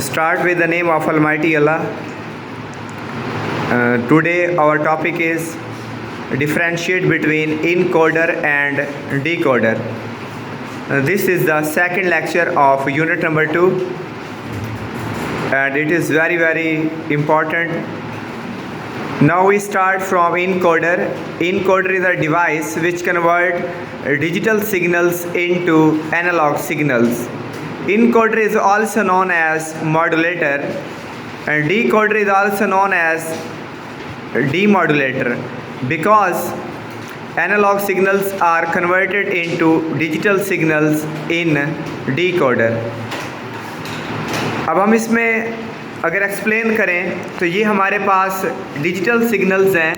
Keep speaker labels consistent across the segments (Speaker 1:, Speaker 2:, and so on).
Speaker 1: Start with the name of Almighty Allah. Today our topic is differentiate between encoder and decoder. This is the second lecture of unit number 2 and it is very important. Now we start from encoder. Encoder is a device which convert digital signals into analog signals. Encoder is also known as modulator and decoder is also known as demodulator because analog signals are converted into digital signals in decoder. अब हम इसमें अगर explain करें तो ये हमारे पास digital signals हैं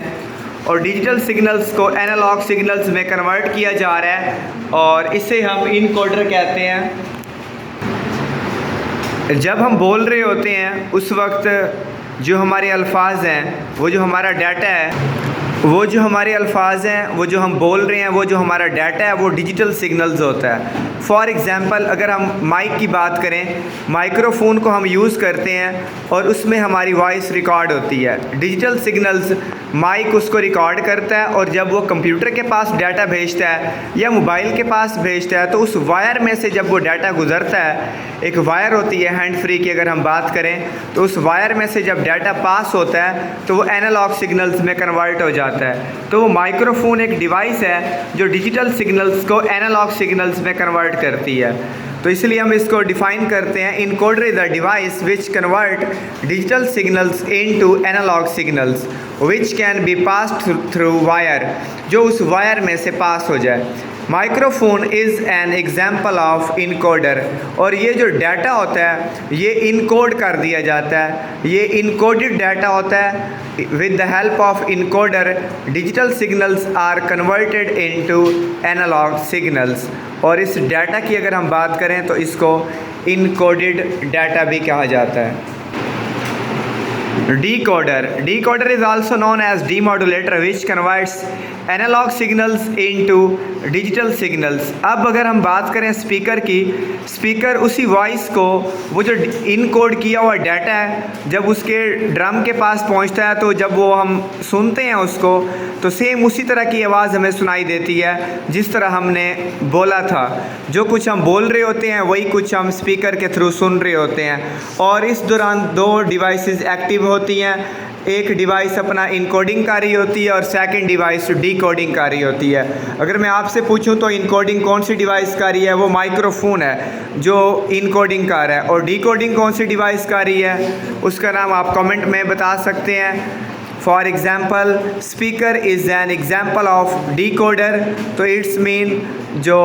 Speaker 1: और डिजिटल सिग्नल्स को एनालॉग सिग्नल्स में कन्वर्ट किया जा रहा है और इसे हम इनकोडर कहते हैं. जब हम बोल रहे होते हैं उस वक्त जो हमारे अल्फाज हैं वो जो हमारा डाटा है वो जो हमारे अल्फाज हैं वो जो हम बोल रहे हैं वो जो हमारा डाटा है वो डिजिटल सिग्नल्स होता है. फॉर एग्ज़ाम्पल अगर हम माइक की बात करें, माइक्रोफोन को हम यूज़ करते हैं और उसमें हमारी वॉइस रिकॉर्ड होती है. डिजिटल सिग्नल्स माइक उसको रिकॉर्ड करता है और जब वो कंप्यूटर के पास डाटा भेजता है या मोबाइल के पास भेजता है तो उस वायर में से जब वो डाटा गुजरता है, एक वायर होती है हैंड फ्री की अगर हम बात करें, तो उस वायर में से जब डाटा पास होता है तो वो एनालॉग सिग्नल्स में कन्वर्ट हो जाता है. तो वो माइक्रोफोन एक डिवाइस है जो डिजिटल सिग्नल्स को एनालॉग सिग्नल्स में कन्वर्ट करती है. तो इसलिए हम इसको डिफाइन करते हैं encoder is a device which convert digital signals into analogue signals which can be passed through wire, जो उस वायर में से पास हो जाए. Microphone is an example of encoder और ये जो डाटा होता है ये इनकोड कर दिया जाता है. ये इनकोडेड डाटा होता है. With the help of encoder digital signals are converted into analogue signals. और इस डाटा की अगर हम बात करें तो इसको इनकोडेड डाटा भी कहा जाता है. Decoder is also known as demodulator which converts analog signals into digital signals. अब अगर हम बात करें स्पीकर की, स्पीकर उसी वॉइस को वो जो इनकोड किया हुआ डाटा है जब उसके ड्रम के पास पहुंचता है तो जब वो हम सुनते हैं उसको तो सेम उसी तरह की आवाज़ हमें सुनाई देती है जिस तरह हमने बोला था. जो कुछ हम बोल रहे होते हैं वही कुछ हम स्पीकर के थ्रू सुन रहे होते हैं. और इस दौरान दो डिवाइसेस एक्टिव होती हैं. एक डिवाइस अपना इनकोडिंग कर रही होती है और सेकंड डिवाइस डीकोडिंग कर रही होती है. अगर मैं आपसे पूछूं तो इनकोडिंग कौन सी डिवाइस कर रही है, वो माइक्रोफोन है जो इनकोडिंग कर रहा है. और डीकोडिंग कौन सी डिवाइस कर रही है उसका नाम आप कमेंट में बता सकते हैं. For example speaker is an example of decoder. तो इट्स मीन जो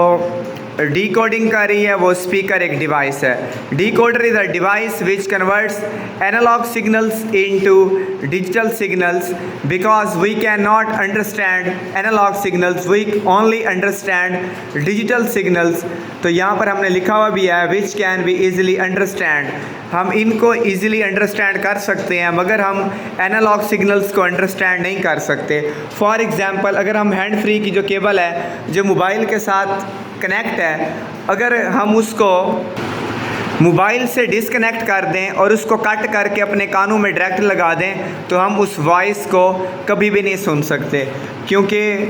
Speaker 1: डीकोडिंग कर रही है वो स्पीकर एक डिवाइस है. Decoder is a device which converts analogue signals into digital signals because we can not understand analogue signals, we only understand digital signals. तो यहाँ पर हमने लिखा हुआ भी है which can be easily understand. हम इनको ईजिली अंडरस्टैंड कर सकते हैं मगर हम एनालॉग सिग्नल्स को अंडरस्टैंड नहीं कर सकते. फॉर एग्ज़ाम्पल अगर हम हैंड फ्री की जो केबल है जो मोबाइल के साथ कनेक्ट है, अगर हम उसको मोबाइल से डिस्कनेक्ट कर दें और उसको कट करके अपने कानों में डायरेक्ट लगा दें तो हम उस वॉइस को कभी भी नहीं सुन सकते क्योंकि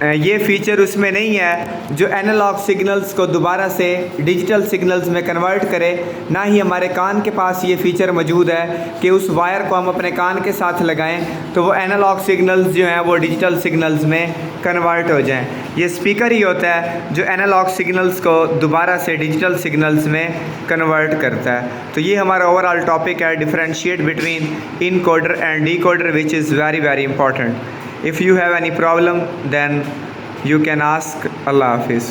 Speaker 1: ये फ़ीचर उसमें नहीं है जो एनालॉग सिग्नल्स को दोबारा से डिजिटल सिग्नल्स में कन्वर्ट करे. ना ही हमारे कान के पास ये फ़ीचर मौजूद है कि उस वायर को हम अपने कान के साथ लगाएं तो वो एनालॉग सिग्नल्स जो हैं वो डिजिटल सिग्नल्स में कन्वर्ट हो जाएं. ये स्पीकर ही होता है जो एनालॉग सिग्नल्स को दोबारा से डिजिटल सिग्नल्स में कन्वर्ट करता है. तो ये हमारा ओवरऑल टॉपिक है differentiate between encoder and decoder which is very important. If you have any problem then you can ask. Allah Hafiz.